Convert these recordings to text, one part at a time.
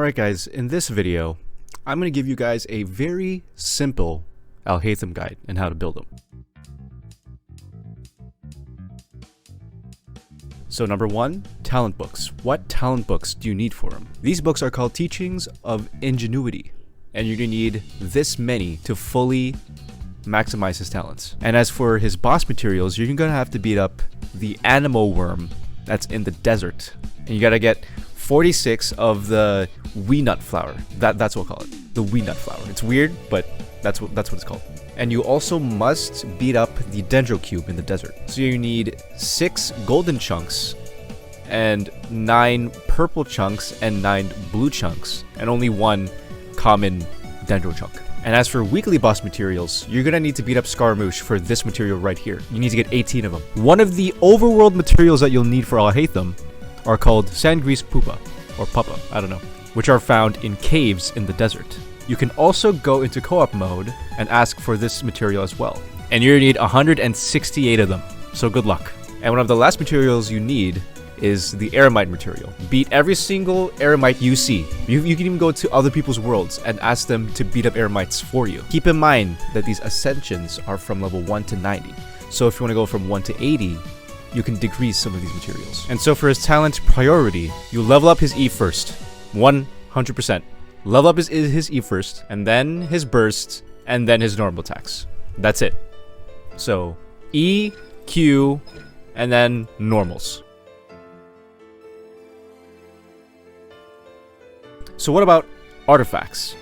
Alright guys, in this video, I'm going to give you guys a very simple Alhaitham guide and how to build them. So number one, talent books. What talent books do you need for them? These books are called Teachings of Ingenuity, and you're going to need this many to fully maximize his talents. And as for his boss materials, you're going to have to beat up the animal worm that's in the desert. And you got to get 46 of the wee nut flower. That's what we'll call it. The wee nut flower. It's weird, but that's what it's called. And you also must beat up the dendro cube in the desert. So you need 6 golden chunks and 9 purple chunks and 9 blue chunks and only 1 common dendro chunk. And as for weekly boss materials, you're gonna need to beat up Scaramouche for this material right here. You need to get 18 of them. One of the overworld materials that you'll need for Alhaitham are called Sandgrease Pupa, or Puppa, I don't know, which are found in caves in the desert. You can also go into co-op mode and ask for this material as well. And you're gonna need 168 of them, so good luck. And one of the last materials you need is the Eremite material. Beat every single Eremite you see. You can even go to other people's worlds and ask them to beat up Eremites for you. Keep in mind that these ascensions are from level 1 to 90. So if you want to go from 1 to 80, you can decrease some of these materials. And so for his talent priority, you level up his E first. 100%. Level up his E first, and then his burst, and then his normal attacks. That's it. So E, Q, and then normals. So what about artifacts?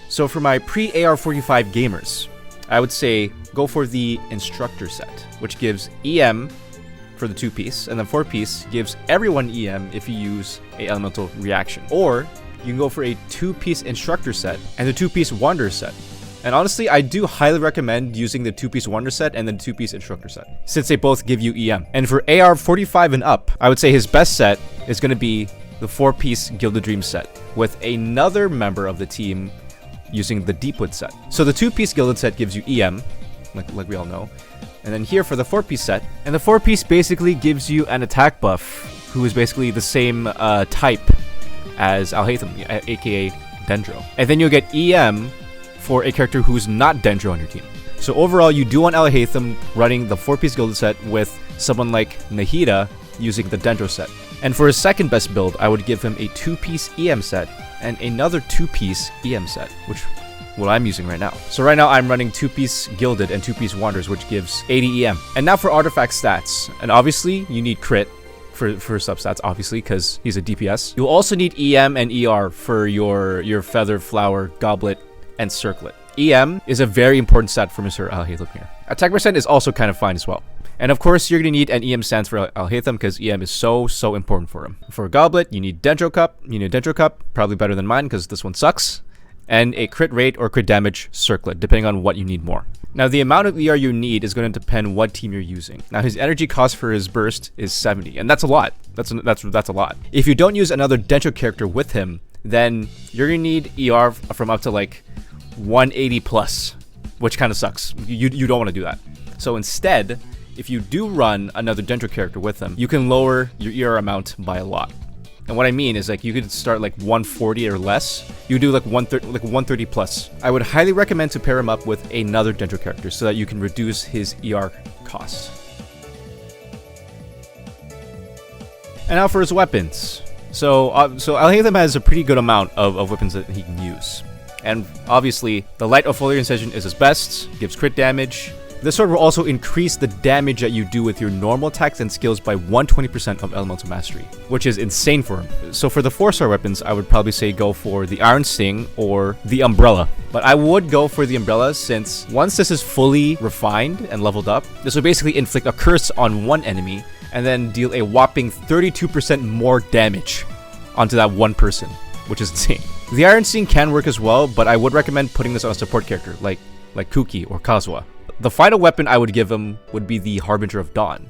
So for my pre-AR45 gamers, I would say go for the instructor set, which gives EM for the 2-piece, and then 4-piece gives everyone EM if you use a elemental reaction. Or you can go for a 2-piece instructor set and the 2-piece wanderer set. And honestly, I do highly recommend using the 2-piece wanderer set and the 2-piece instructor set, since they both give you EM. And for AR45 and up, I would say his best set is going to be the 4-piece Gilded Dream set, with another member of the team using the Deepwood set. So the 2-piece Gilded set gives you EM, like we all know. And then here for the 4-piece set, and the 4-piece basically gives you an attack buff, who is basically the same type as Alhaitham, aka Dendro. And then you'll get EM for a character who's not Dendro on your team. So overall, you do want Alhaitham running the 4-piece Gilded set with someone like Nahida using the Dendro set. And for his second best build, I would give him a 2-piece EM set and another 2-piece EM set, which what I'm using right now. So right now I'm running 2-piece Gilded and 2-piece Wanderers, which gives 80 EM. And now for artifact stats. And obviously you need crit for substats, obviously, because he's a DPS. You'll also need EM and ER for your Feather, Flower, Goblet, and Circlet. EM is a very important stat for Mr. Alhaitham here. Attack percent is also kind of fine as well. And of course, you're going to need an EM stance for Alhaitham because EM is so important for him. For Goblet, you need Dendro Cup. You need Dendro Cup, probably better than mine because this one sucks. And a crit rate or crit damage Circlet, depending on what you need more. Now, the amount of ER you need is going to depend what team you're using. Now, his energy cost for his burst is 70, and that's a lot. That's a lot. If you don't use another Dendro character with him, then you're going to need ER from up to like 180 plus, which kind of sucks. You don't want to do that. So instead, if you do run another Dendro character with him, you can lower your ER amount by a lot. And what I mean is, like, you could start like 140 or less. You do like 130 plus. I would highly recommend to pair him up with another Dendro character so that you can reduce his ER cost. And now for his weapons. So Alhaitham has a pretty good amount of weapons that he can use. And obviously, the Light of Foliar Incision is his best, gives crit damage. This sword will also increase the damage that you do with your normal attacks and skills by 120% of Elemental Mastery, which is insane for him. So for the 4-star weapons, I would probably say go for the Iron Sting or the Umbrella. But I would go for the Umbrella since once this is fully refined and leveled up, this will basically inflict a curse on one enemy and then deal a whopping 32% more damage onto that one person, which is insane. The Iron Sting can work as well, but I would recommend putting this on a support character like Kuki or Kazuha. The final weapon I would give him would be the Harbinger of Dawn.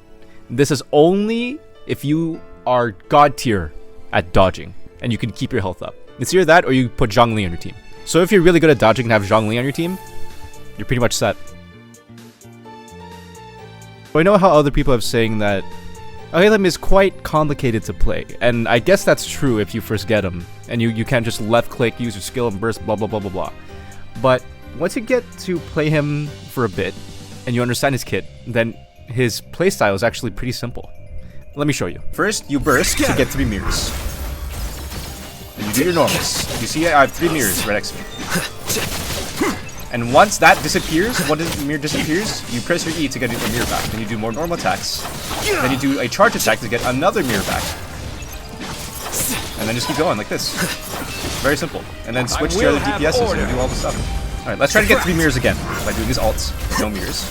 This is only if you are god tier at dodging and you can keep your health up. It's either that or you put Zhongli on your team. So if you're really good at dodging and have Zhongli on your team, you're pretty much set. But I know how other people have saying that Alhaitham is quite complicated to play, and I guess that's true if you first get him, and you can't just left click, use your skill and burst, blah blah blah blah blah. But once you get to play him for a bit, and you understand his kit, then his playstyle is actually pretty simple. Let me show you. First, you burst to get 3 mirrors. And you do your normals. You see I have 3 mirrors right next to me. And once that disappears, one mirror disappears, you press your E to get a mirror back. Then you do more normal attacks. Then you do a charge attack to get another mirror back. And then just keep going like this. Very simple. And then switch to other DPSs and do all the stuff. Alright, let's try to get 3 mirrors again by doing his ults. No mirrors.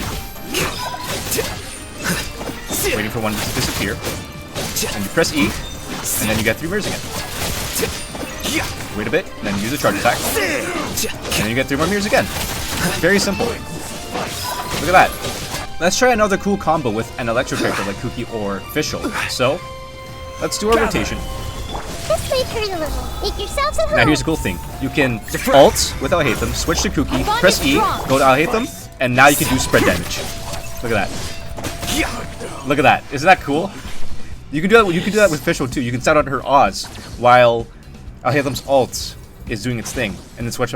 Waiting for one to disappear. And you press E, and then you get 3 mirrors again. Wait a bit, and then use a charge attack. And then you get 3 more mirrors again. Very simple. Look at that. Let's try another cool combo with an electro character like Kuki or Fischl. So, let's do our rotation. This may hurt a little. Make yourselves at home. Now here's a cool thing. You can ult with Alhaitham, switch to Kuki, press E, go to Alhaitham, and now you can do spread damage. Look at that. Look at that. Isn't that cool? You can do that. You can do that with Fischl too. You can sound out her Oz while Alhaitham's ult is doing its thing, and then switch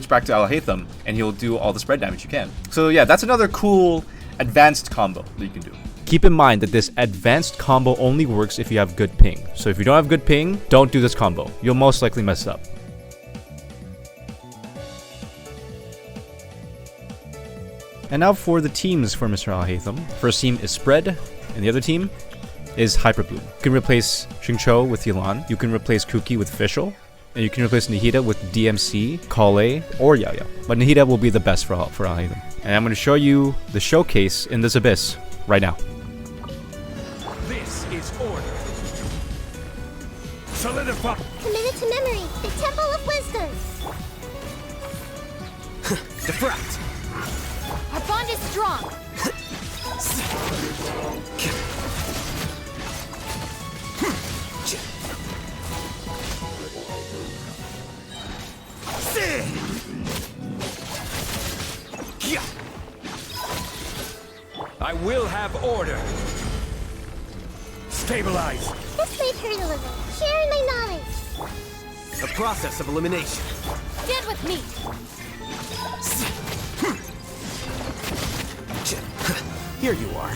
back to Alhaitham, and he'll do all the spread damage you can. So yeah, that's another cool advanced combo that you can do. Keep in mind that this advanced combo only works if you have good ping. So if you don't have good ping, don't do this combo. You'll most likely mess up. And now for the teams for Mr. Alhaitham. First team is Spread, and the other team is Hyperbloom. You can replace Xingqiu with Yelan. You can replace Kuki with Fischl. And you can replace Nahida with DMC, Kale, or Yaya. But Nahida will be the best for Alhaitham. And I'm going to show you the showcase in this abyss right now. This is order. Solidify. Committed to memory. The Temple of Wisdom. Diffract. Our bond is strong. I will have order. Stabilize. This may hurt a little. Sharing my knowledge. The process of elimination. Get with me. Here you are.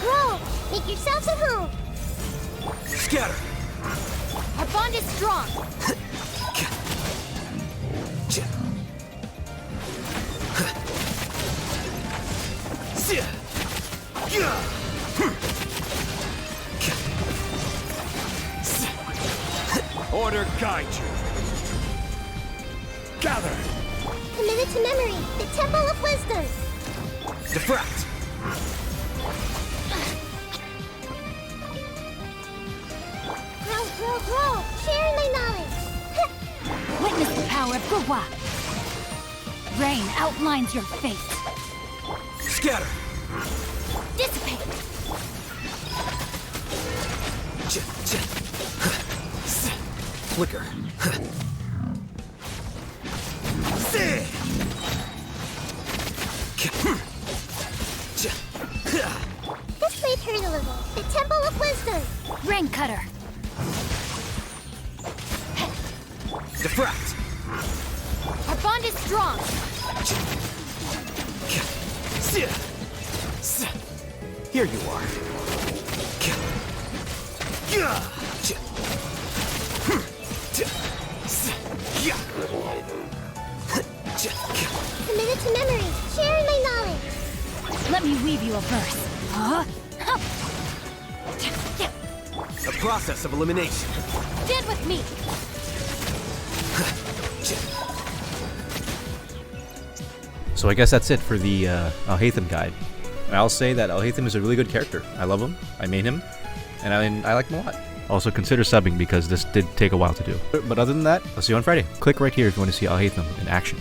Grow. Make yourselves at home. Scatter. Our bond is strong. Order guide you. Gather. Committed to memory. The Temple of Wisdom. Diffract. Grow. Sharing my knowledge. Witness the power of Gurwa. Rain outlines your fate. Scatter. Dissipate. Flicker. This may hurt a little. The Temple of Wisdom. Rain cutter. Diffract. Our bond is strong. Here you are. Committed to memory. Sharing my knowledge. Let me weave you a verse. Huh? The process of elimination. Get with me. So I guess that's it for the Alhaitham guide. And I'll say that Alhaitham is a really good character. I love him, I main him, and I like him a lot. Also consider subbing because this did take a while to do. But other than that, I'll see you on Friday. Click right here if you want to see Alhaitham in action.